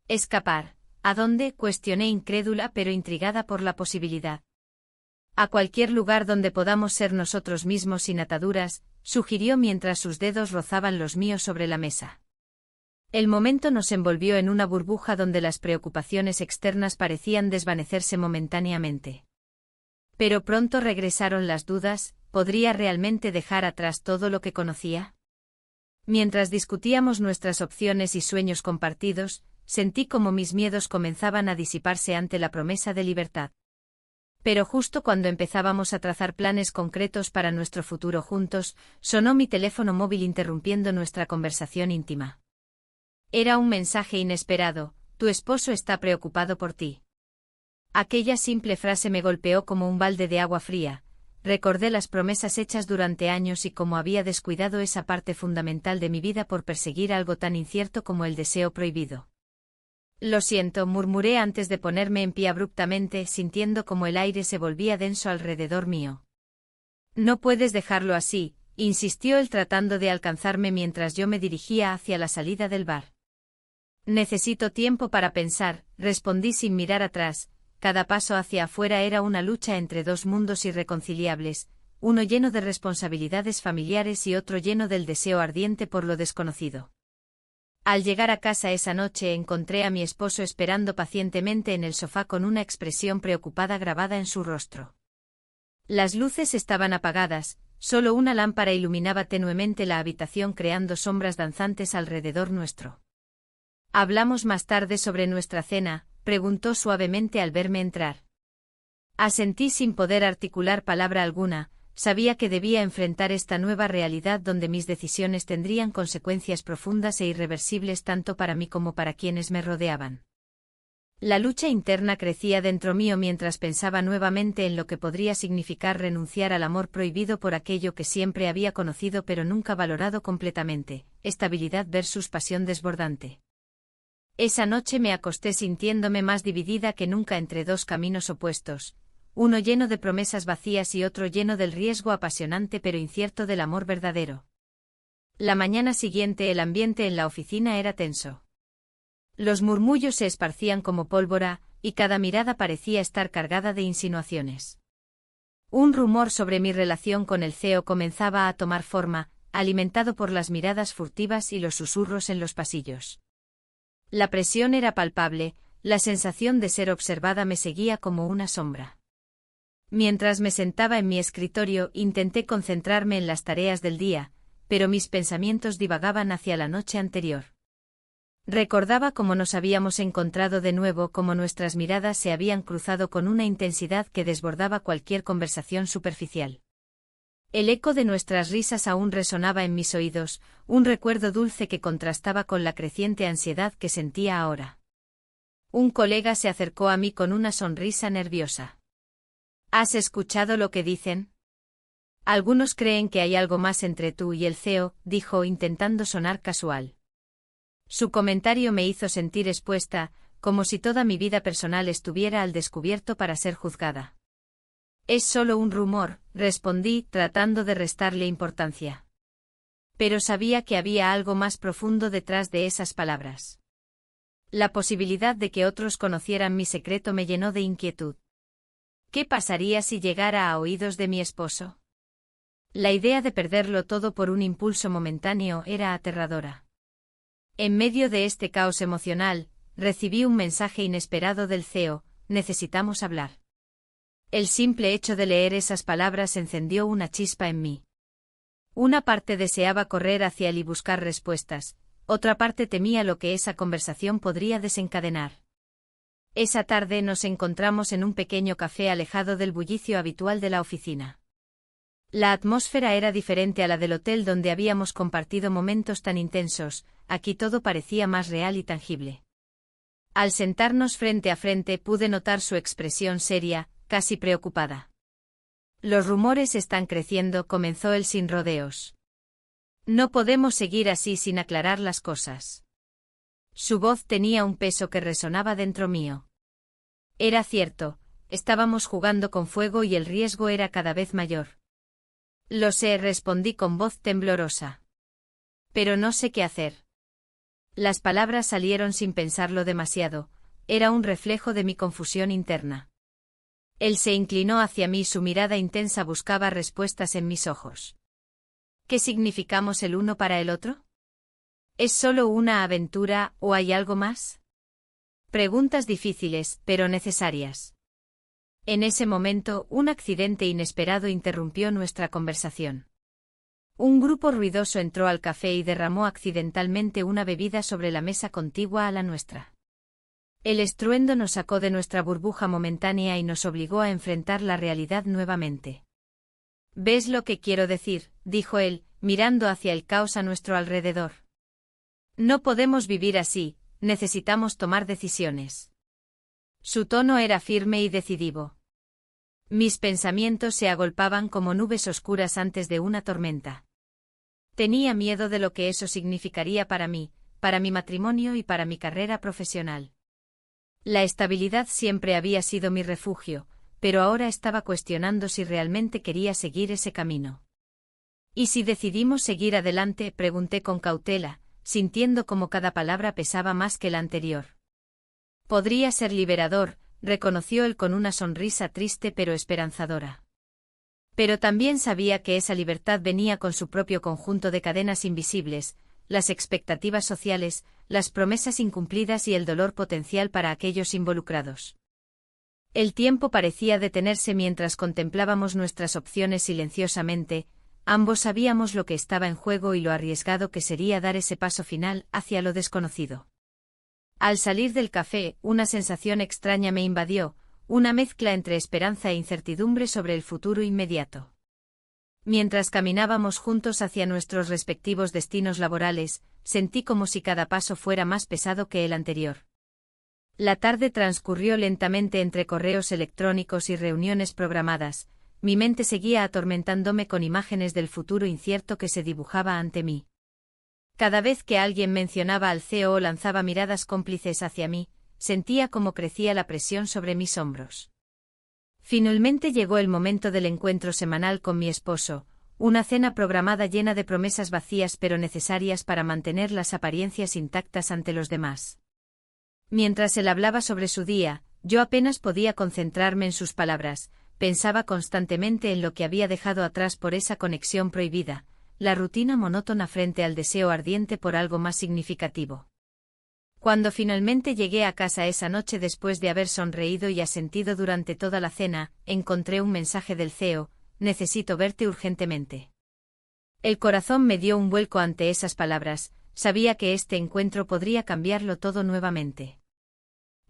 «¿Escapar? ¿A dónde?», cuestioné incrédula pero intrigada por la posibilidad. A cualquier lugar donde podamos ser nosotros mismos sin ataduras, sugirió mientras sus dedos rozaban los míos sobre la mesa. El momento nos envolvió en una burbuja donde las preocupaciones externas parecían desvanecerse momentáneamente. Pero pronto regresaron las dudas, ¿podría realmente dejar atrás todo lo que conocía? Mientras discutíamos nuestras opciones y sueños compartidos, sentí como mis miedos comenzaban a disiparse ante la promesa de libertad. Pero justo cuando empezábamos a trazar planes concretos para nuestro futuro juntos, sonó mi teléfono móvil interrumpiendo nuestra conversación íntima. Era un mensaje inesperado: tu esposo está preocupado por ti. Aquella simple frase me golpeó como un balde de agua fría. Recordé las promesas hechas durante años y cómo había descuidado esa parte fundamental de mi vida por perseguir algo tan incierto como el deseo prohibido. Lo siento, murmuré antes de ponerme en pie abruptamente, sintiendo como el aire se volvía denso alrededor mío. No puedes dejarlo así, insistió él tratando de alcanzarme mientras yo me dirigía hacia la salida del bar. Necesito tiempo para pensar, respondí sin mirar atrás. Cada paso hacia afuera era una lucha entre dos mundos irreconciliables, uno lleno de responsabilidades familiares y otro lleno del deseo ardiente por lo desconocido. Al llegar a casa esa noche encontré a mi esposo esperando pacientemente en el sofá con una expresión preocupada grabada en su rostro. Las luces estaban apagadas, solo una lámpara iluminaba tenuemente la habitación creando sombras danzantes alrededor nuestro. ¿Hablamos más tarde sobre nuestra cena?, preguntó suavemente al verme entrar. Asentí sin poder articular palabra alguna. Sabía que debía enfrentar esta nueva realidad donde mis decisiones tendrían consecuencias profundas e irreversibles tanto para mí como para quienes me rodeaban. La lucha interna crecía dentro mío mientras pensaba nuevamente en lo que podría significar renunciar al amor prohibido por aquello que siempre había conocido pero nunca valorado completamente: estabilidad versus pasión desbordante. Esa noche me acosté sintiéndome más dividida que nunca entre dos caminos opuestos, uno lleno de promesas vacías y otro lleno del riesgo apasionante pero incierto del amor verdadero. La mañana siguiente el ambiente en la oficina era tenso. Los murmullos se esparcían como pólvora, y cada mirada parecía estar cargada de insinuaciones. Un rumor sobre mi relación con el CEO comenzaba a tomar forma, alimentado por las miradas furtivas y los susurros en los pasillos. La presión era palpable, la sensación de ser observada me seguía como una sombra. Mientras me sentaba en mi escritorio intenté concentrarme en las tareas del día, pero mis pensamientos divagaban hacia la noche anterior. Recordaba cómo nos habíamos encontrado de nuevo, cómo nuestras miradas se habían cruzado con una intensidad que desbordaba cualquier conversación superficial. El eco de nuestras risas aún resonaba en mis oídos, un recuerdo dulce que contrastaba con la creciente ansiedad que sentía ahora. Un colega se acercó a mí con una sonrisa nerviosa. ¿Has escuchado lo que dicen? Algunos creen que hay algo más entre tú y el CEO, dijo intentando sonar casual. Su comentario me hizo sentir expuesta, como si toda mi vida personal estuviera al descubierto para ser juzgada. Es solo un rumor, respondí, tratando de restarle importancia. Pero sabía que había algo más profundo detrás de esas palabras. La posibilidad de que otros conocieran mi secreto me llenó de inquietud. ¿Qué pasaría si llegara a oídos de mi esposo? La idea de perderlo todo por un impulso momentáneo era aterradora. En medio de este caos emocional, recibí un mensaje inesperado del CEO: necesitamos hablar. El simple hecho de leer esas palabras encendió una chispa en mí. Una parte deseaba correr hacia él y buscar respuestas, otra parte temía lo que esa conversación podría desencadenar. Esa tarde nos encontramos en un pequeño café alejado del bullicio habitual de la oficina. La atmósfera era diferente a la del hotel donde habíamos compartido momentos tan intensos, aquí todo parecía más real y tangible. Al sentarnos frente a frente pude notar su expresión seria, casi preocupada. Los rumores están creciendo, comenzó él sin rodeos. No podemos seguir así sin aclarar las cosas. Su voz tenía un peso que resonaba dentro mío. Era cierto, estábamos jugando con fuego y el riesgo era cada vez mayor. Lo sé, respondí con voz temblorosa. Pero no sé qué hacer. Las palabras salieron sin pensarlo demasiado, era un reflejo de mi confusión interna. Él se inclinó hacia mí, su mirada intensa buscaba respuestas en mis ojos. ¿Qué significamos el uno para el otro? ¿Es solo una aventura o hay algo más? Preguntas difíciles, pero necesarias. En ese momento, un accidente inesperado interrumpió nuestra conversación. Un grupo ruidoso entró al café y derramó accidentalmente una bebida sobre la mesa contigua a la nuestra. El estruendo nos sacó de nuestra burbuja momentánea y nos obligó a enfrentar la realidad nuevamente. ¿Ves lo que quiero decir?, dijo él, mirando hacia el caos a nuestro alrededor. No podemos vivir así, necesitamos tomar decisiones. Su tono era firme y decidido. Mis pensamientos se agolpaban como nubes oscuras antes de una tormenta. Tenía miedo de lo que eso significaría para mí, para mi matrimonio y para mi carrera profesional. La estabilidad siempre había sido mi refugio, pero ahora estaba cuestionando si realmente quería seguir ese camino. ¿Y si decidimos seguir adelante?, pregunté con cautela, sintiendo como cada palabra pesaba más que la anterior. Podría ser liberador, reconoció él con una sonrisa triste pero esperanzadora. Pero también sabía que esa libertad venía con su propio conjunto de cadenas invisibles, las expectativas sociales, las promesas incumplidas y el dolor potencial para aquellos involucrados. El tiempo parecía detenerse mientras contemplábamos nuestras opciones silenciosamente, ambos sabíamos lo que estaba en juego y lo arriesgado que sería dar ese paso final hacia lo desconocido. Al salir del café, una sensación extraña me invadió, una mezcla entre esperanza e incertidumbre sobre el futuro inmediato. Mientras caminábamos juntos hacia nuestros respectivos destinos laborales, sentí como si cada paso fuera más pesado que el anterior. La tarde transcurrió lentamente entre correos electrónicos y reuniones programadas, mi mente seguía atormentándome con imágenes del futuro incierto que se dibujaba ante mí. Cada vez que alguien mencionaba al CEO o lanzaba miradas cómplices hacia mí, sentía cómo crecía la presión sobre mis hombros. Finalmente llegó el momento del encuentro semanal con mi esposo, una cena programada llena de promesas vacías pero necesarias para mantener las apariencias intactas ante los demás. Mientras él hablaba sobre su día, yo apenas podía concentrarme en sus palabras, pensaba constantemente en lo que había dejado atrás por esa conexión prohibida, la rutina monótona frente al deseo ardiente por algo más significativo. Cuando finalmente llegué a casa esa noche después de haber sonreído y asentido durante toda la cena, encontré un mensaje del CEO: necesito verte urgentemente. El corazón me dio un vuelco ante esas palabras, sabía que este encuentro podría cambiarlo todo nuevamente.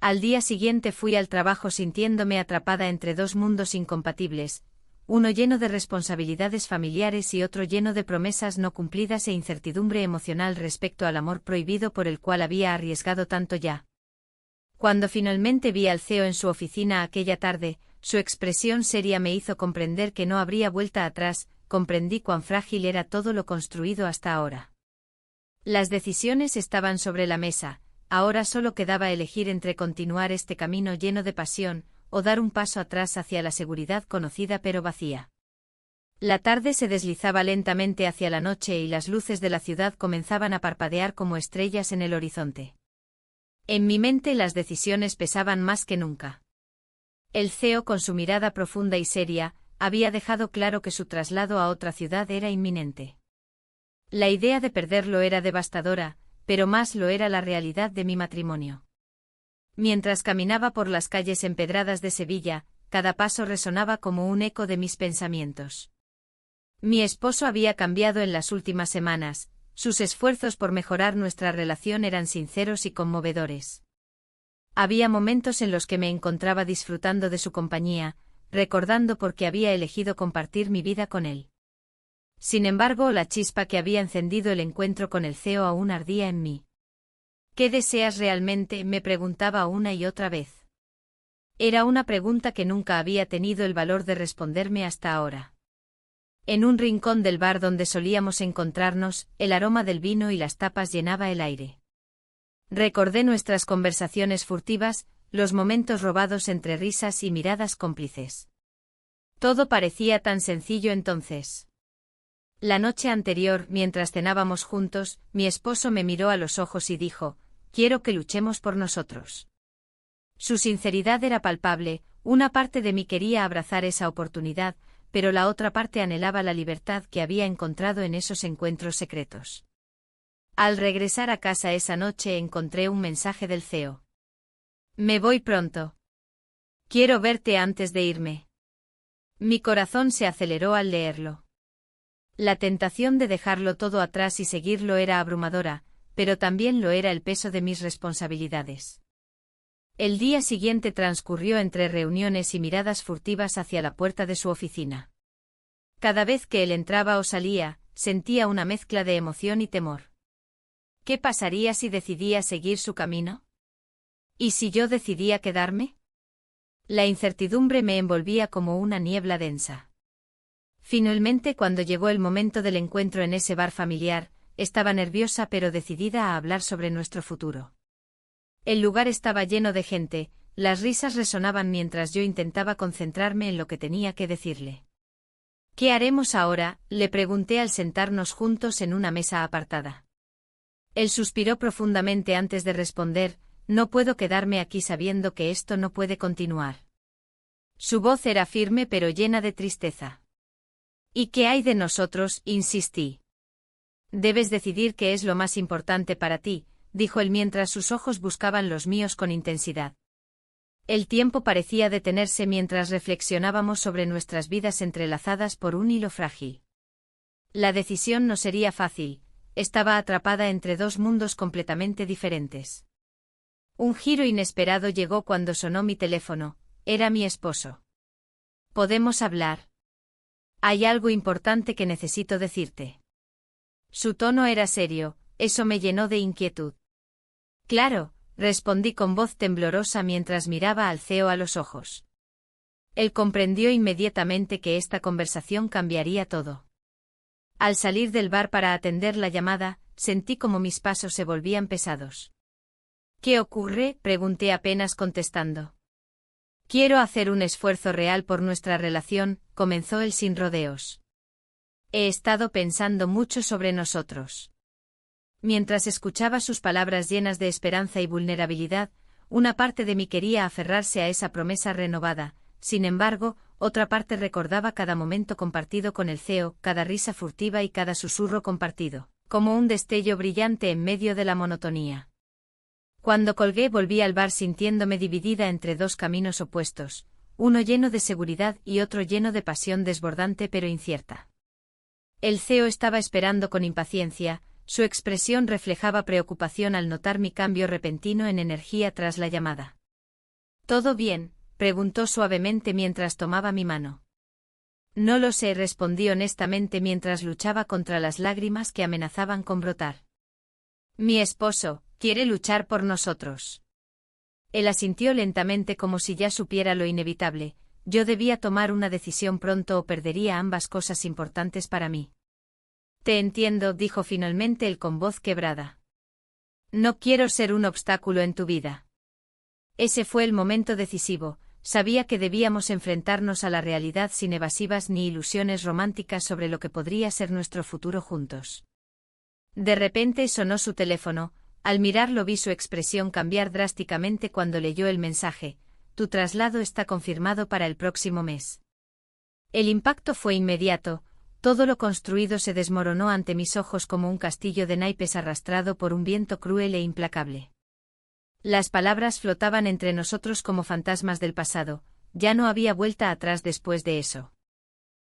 Al día siguiente fui al trabajo sintiéndome atrapada entre dos mundos incompatibles, uno lleno de responsabilidades familiares y otro lleno de promesas no cumplidas e incertidumbre emocional respecto al amor prohibido por el cual había arriesgado tanto ya. Cuando finalmente vi al CEO en su oficina aquella tarde, su expresión seria me hizo comprender que no habría vuelta atrás, comprendí cuán frágil era todo lo construido hasta ahora. Las decisiones estaban sobre la mesa, ahora solo quedaba elegir entre continuar este camino lleno de pasión, o dar un paso atrás hacia la seguridad conocida pero vacía. La tarde se deslizaba lentamente hacia la noche y las luces de la ciudad comenzaban a parpadear como estrellas en el horizonte. En mi mente las decisiones pesaban más que nunca. El CEO, con su mirada profunda y seria, había dejado claro que su traslado a otra ciudad era inminente. La idea de perderlo era devastadora, pero más lo era la realidad de mi matrimonio. Mientras caminaba por las calles empedradas de Sevilla, cada paso resonaba como un eco de mis pensamientos. Mi esposo había cambiado en las últimas semanas, sus esfuerzos por mejorar nuestra relación eran sinceros y conmovedores. Había momentos en los que me encontraba disfrutando de su compañía, recordando por qué había elegido compartir mi vida con él. Sin embargo, la chispa que había encendido el encuentro con el CEO aún ardía en mí. ¿Qué deseas realmente?, me preguntaba una y otra vez. Era una pregunta que nunca había tenido el valor de responderme hasta ahora. En un rincón del bar donde solíamos encontrarnos, el aroma del vino y las tapas llenaba el aire. Recordé nuestras conversaciones furtivas, los momentos robados entre risas y miradas cómplices. Todo parecía tan sencillo entonces. La noche anterior, mientras cenábamos juntos, mi esposo me miró a los ojos y dijo: quiero que luchemos por nosotros. Su sinceridad era palpable, una parte de mí quería abrazar esa oportunidad, pero la otra parte anhelaba la libertad que había encontrado en esos encuentros secretos. Al regresar a casa esa noche encontré un mensaje del CEO. Me voy pronto. Quiero verte antes de irme. Mi corazón se aceleró al leerlo. La tentación de dejarlo todo atrás y seguirlo era abrumadora, pero también lo era el peso de mis responsabilidades. El día siguiente transcurrió entre reuniones y miradas furtivas hacia la puerta de su oficina. Cada vez que él entraba o salía, sentía una mezcla de emoción y temor. ¿Qué pasaría si decidía seguir su camino? ¿Y si yo decidía quedarme? La incertidumbre me envolvía como una niebla densa. Finalmente, cuando llegó el momento del encuentro en ese bar familiar, estaba nerviosa pero decidida a hablar sobre nuestro futuro. El lugar estaba lleno de gente, las risas resonaban mientras yo intentaba concentrarme en lo que tenía que decirle. ¿Qué haremos ahora?, le pregunté al sentarnos juntos en una mesa apartada. Él suspiró profundamente antes de responder: no puedo quedarme aquí sabiendo que esto no puede continuar. Su voz era firme pero llena de tristeza. ¿Y qué hay de nosotros?, insistí. Debes decidir qué es lo más importante para ti, dijo él mientras sus ojos buscaban los míos con intensidad. El tiempo parecía detenerse mientras reflexionábamos sobre nuestras vidas entrelazadas por un hilo frágil. La decisión no sería fácil, estaba atrapada entre dos mundos completamente diferentes. Un giro inesperado llegó cuando sonó mi teléfono, era mi esposo. ¿Podemos hablar? Hay algo importante que necesito decirte. Su tono era serio, eso me llenó de inquietud. Claro, respondí con voz temblorosa mientras miraba al CEO a los ojos. Él comprendió inmediatamente que esta conversación cambiaría todo. Al salir del bar para atender la llamada, sentí como mis pasos se volvían pesados. ¿Qué ocurre?, pregunté apenas contestando. Quiero hacer un esfuerzo real por nuestra relación, comenzó él sin rodeos. He estado pensando mucho sobre nosotros. Mientras escuchaba sus palabras llenas de esperanza y vulnerabilidad, una parte de mí quería aferrarse a esa promesa renovada, sin embargo, otra parte recordaba cada momento compartido con el CEO, cada risa furtiva y cada susurro compartido, como un destello brillante en medio de la monotonía. Cuando colgué volví al bar sintiéndome dividida entre dos caminos opuestos, uno lleno de seguridad y otro lleno de pasión desbordante pero incierta. El CEO estaba esperando con impaciencia. Su expresión reflejaba preocupación al notar mi cambio repentino en energía tras la llamada. ¿Todo bien?, preguntó suavemente mientras tomaba mi mano. No lo sé, respondí honestamente mientras luchaba contra las lágrimas que amenazaban con brotar. Mi esposo quiere luchar por nosotros. Él asintió lentamente como si ya supiera lo inevitable: yo debía tomar una decisión pronto o perdería ambas cosas importantes para mí. Te entiendo, dijo finalmente él con voz quebrada. No quiero ser un obstáculo en tu vida. Ese fue el momento decisivo, sabía que debíamos enfrentarnos a la realidad sin evasivas ni ilusiones románticas sobre lo que podría ser nuestro futuro juntos. De repente sonó su teléfono, al mirarlo vi su expresión cambiar drásticamente cuando leyó el mensaje: tu traslado está confirmado para el próximo mes. El impacto fue inmediato. Todo lo construido se desmoronó ante mis ojos como un castillo de naipes arrastrado por un viento cruel e implacable. Las palabras flotaban entre nosotros como fantasmas del pasado, ya no había vuelta atrás después de eso.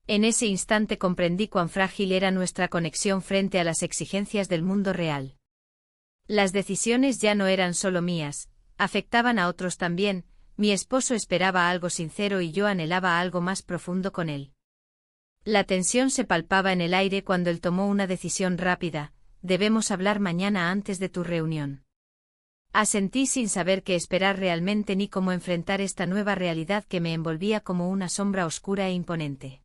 En ese instante comprendí cuán frágil era nuestra conexión frente a las exigencias del mundo real. Las decisiones ya no eran solo mías, afectaban a otros también. Mi esposo esperaba algo sincero y yo anhelaba algo más profundo con él. La tensión se palpaba en el aire cuando él tomó una decisión rápida: debemos hablar mañana antes de tu reunión. Asentí sin saber qué esperar realmente ni cómo enfrentar esta nueva realidad que me envolvía como una sombra oscura e imponente.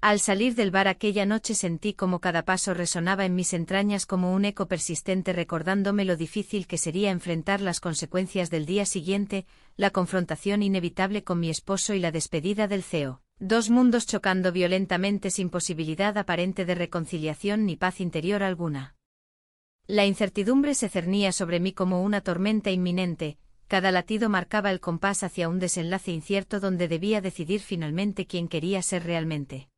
Al salir del bar aquella noche sentí como cada paso resonaba en mis entrañas como un eco persistente recordándome lo difícil que sería enfrentar las consecuencias del día siguiente, la confrontación inevitable con mi esposo y la despedida del CEO. Dos mundos chocando violentamente sin posibilidad aparente de reconciliación ni paz interior alguna. La incertidumbre se cernía sobre mí como una tormenta inminente, Cada latido marcaba el compás hacia un desenlace incierto donde debía decidir finalmente quién quería ser realmente.